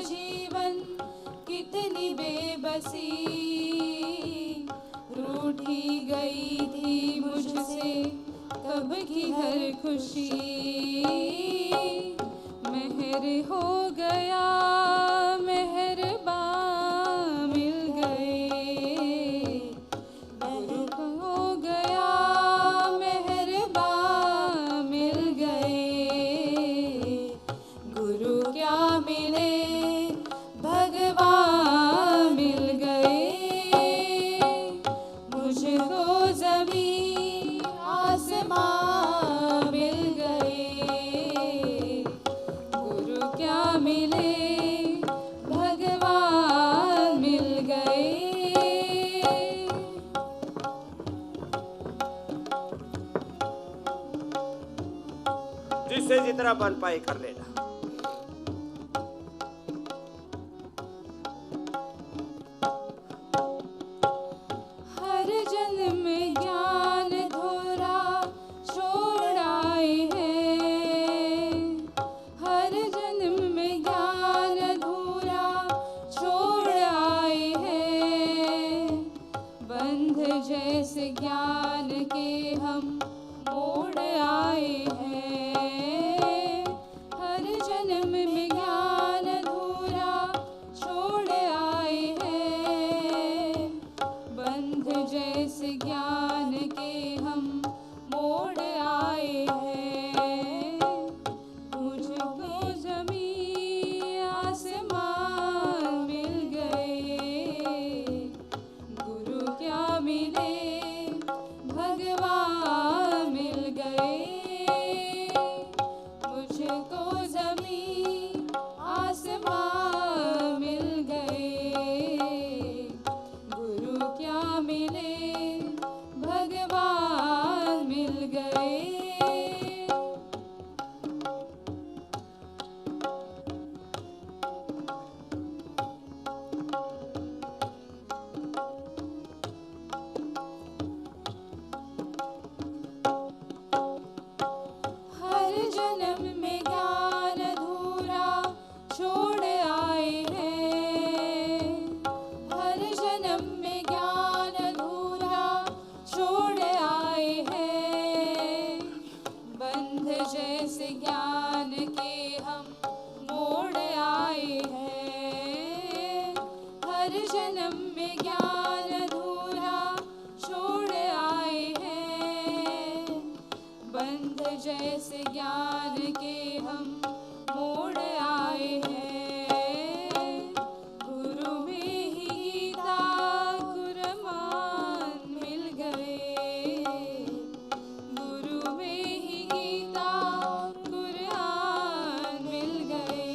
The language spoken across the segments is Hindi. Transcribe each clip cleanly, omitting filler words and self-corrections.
जीवन कितनी बेबसी, रूठी गई थी मुझसे कब की हर खुशी। मेहर हो गया मेहरबान मिल गए, गुरु हो गया मेहरबान मिल गए। गुरु क्या मिले भगवान मिल गए। मुझको ज़मीं आसमां मिल गए। गुरु क्या मिले भगवान मिल गए। जिससे जितना बन पाए कर लेना। हर जन्म में ज्ञान धोरा छोड़ आए हैं। हर जन्म में ज्ञान धोरा छोड़ आए हैं। बंध जैसे ज्ञान के हम मोड़ आए हैं। हर जन्म में ज्ञान धोरा छोड़ आए हैं। बंध जैसे ज्ञान के हम मोड़ आए हैं। मुझको ज़मीं आसमान मिल गए। गुरु क्या मिले भगवान मिल गए। मुझको ज़मीं आसमान मिल गए। गुरु क्या मिले भगवान मिल गए। हर जन्म में ज्ञान अधूरा छोड़ आए हैं। हर जन्म में ज्ञान अधूरा छोड़ आए हैं। बंध जैसे ज्ञान के हम मोड़ आए हैं। हर जन्म में ज्ञान अधूरा छोड़ आए हैं। बंध जैसे ज्ञान के हम मोड़ आए हैं। गुरु में ही गीता कुरान मिल गए। गुरु में ही गीता कुरान मिल गए।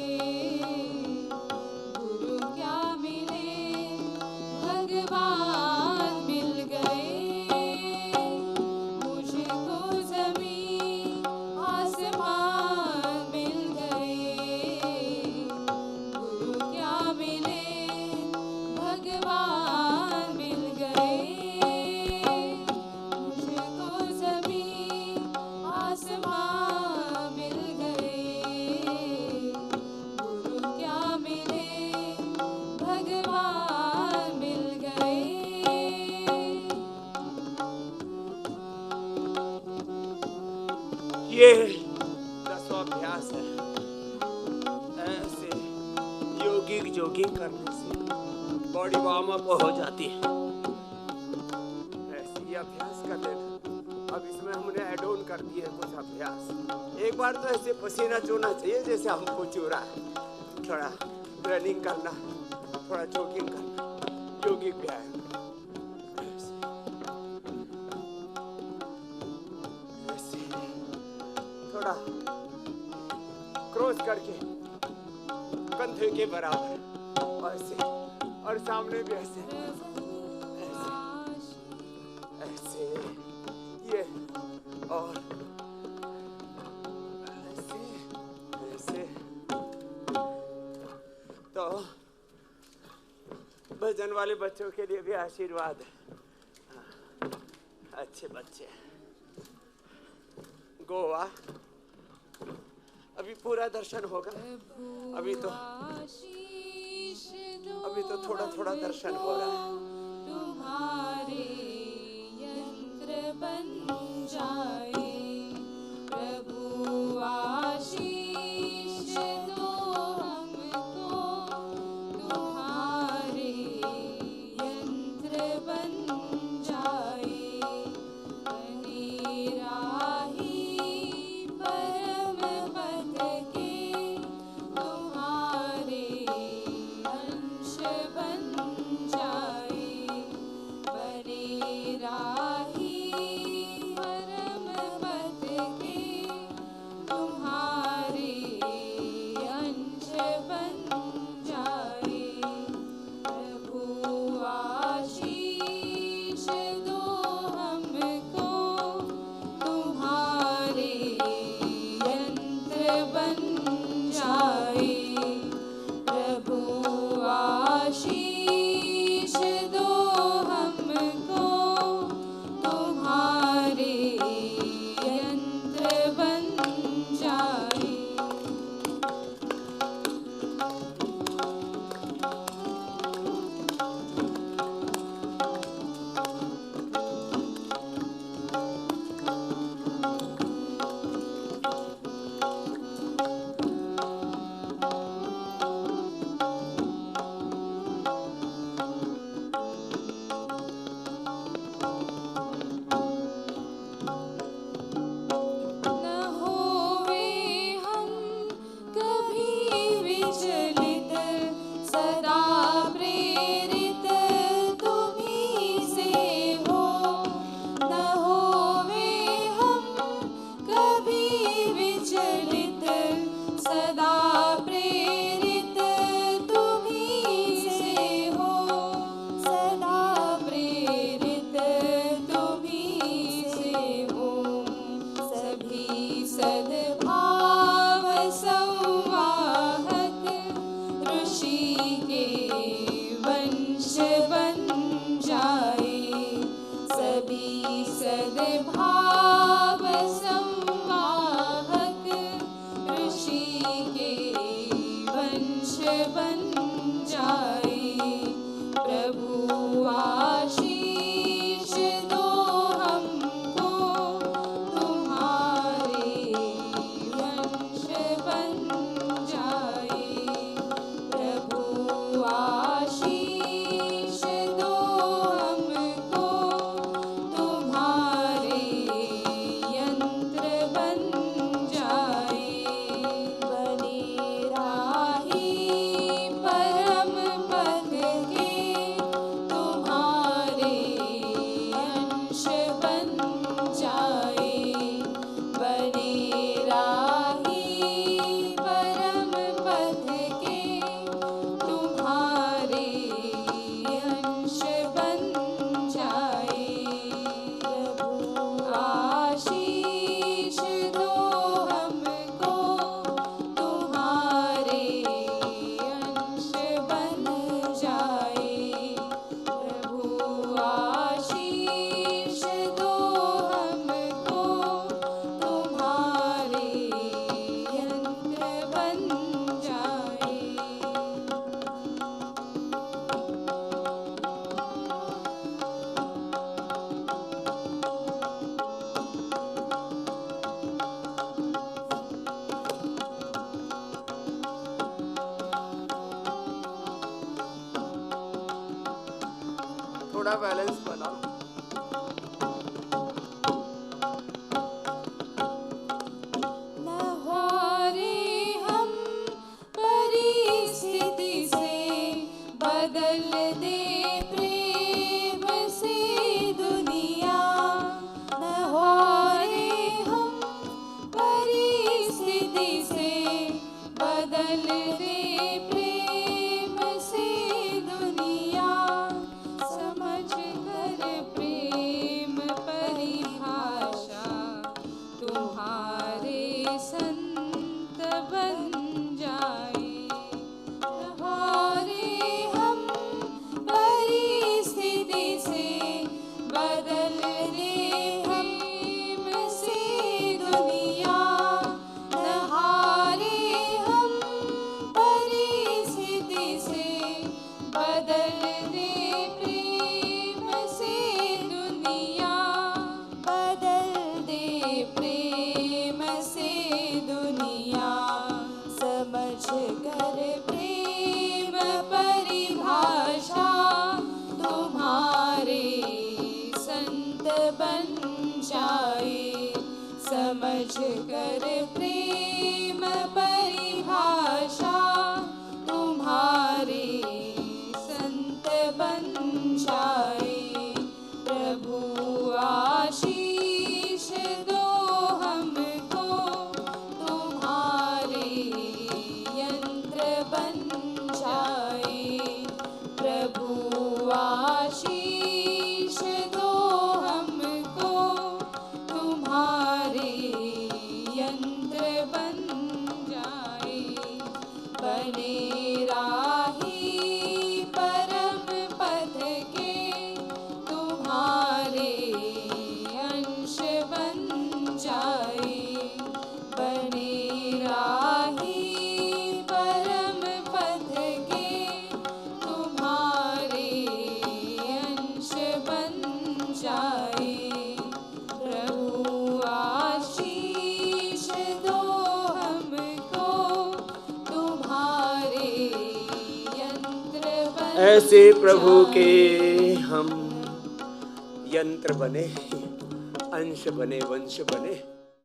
गुरु क्या मिले भगवान मिल गए। मुझको ज़मीं आसमान मिल गए। गुरु क्या मिले भगवान मिल गए। मुझको ज़मीं आसमान मिल गए। गुरु क्या मिले भगवान मिल गए। ये 10वां अभ्यास है। ऐसे योगिक जोगिंग करने से बॉडी वार्म अप हो जाती है। ऐसे ये अभ्यास कर लेना। अब इसमें हमने ऐड ऑन कर दिए कुछ अभ्यास। एक बार तो ऐसे पसीना चूना चाहिए जैसे हमको चूरा है। थोड़ा रनिंग करना, थोड़ा जोगिंग करना, योगिक व्यायाम। ऐसे थोड़ा क्रॉस करके कंधे के बराबर ऐसे, और सामने भी ऐसे ऐसे ऐसे, ये और ऐसे ऐसे। तो भजन वाले बच्चों के लिए भी आशीर्वाद है। अच्छे बच्चे। गोवा अभी पूरा दर्शन होगा। अभी तो अभी तो थोड़ा थोड़ा दर्शन हो रहा है। तुम्हारे यंत्र बन जाए प्रभु, आशीष दो हमको, तुम्हारे यंत्र बन जाए। बने राही परम पद के, तुम्हारे अंश बन जाए। बने राही परम पद के, तुम्हारे अंश बन जाए। प्रभु, आशीष दो हमको, तुम्हारे यंत्र बन जाए। प्रभु, आशीष दो हमको, तुम्हारे यंत्र बन जाए। न होवे हम कभी विचलित, सदा प्रेरित तुम्हीं से हो। न होवे हम कभी विचलित, सदा प्रेरित तुम्हीं से हो। सदा प्रेरित तुम्हीं से हो। सभी सद्भाव संवाहक, ऋषि के वंश बन जाए। सभी सद्भाव संवाहक, ऋषि के वंश बन जाए। प्रभु, आशीष दो हमको, तुम्हारे वंश बन जाए। प्रभु, आशीष दो हमको, तुम्हारे यंत्र बन जाए। बने राही परम पद के, तुम्हारे अंश बन जाए। बने राही परम पद के, तुम्हारे अंश बन जाए। प्रभु, आशीष दो हमको, तुम्हारे अंश बन जाए। प्रभु, आशीष दो हमको, तुम्हारे यंत्र बन जाए। थोड़ा बैलेंस बनाओ। न हो रे हम परिस्थिति से, बदल दे प्रेम से दुनिया। न हो रे हम परिस्थिति से, बदल दे प्रेम से दुनिया। समझ कर प्रेम परिभाषा, तुम्हारे संत बन जाए। हमारे हम परिस्थिति से, बदल दे हम से दुनिया। नहारे हम परिस्थिति कर प्रेम परिभाषा तुम्हारे संत बन जाए। समझ कर प्रेम परिभाषा तुम्हारे संत बन जाए। प्रभु आशीष दो हमको तुम्हारे यंत्र बन जाए। प्रभु आशीष दो हमको तुम्हारे यंत्र बन जाए। बने राही परम पद के तुम्हारे अंश बन जाए। बने राही परम पद के तुम्हारे अंश बन जाए। प्रभु आशीष दो हमको तुम्हारे यंत्र बन ऐसे प्रभु के हम यंत्र बने, अंश बने, वंश बने।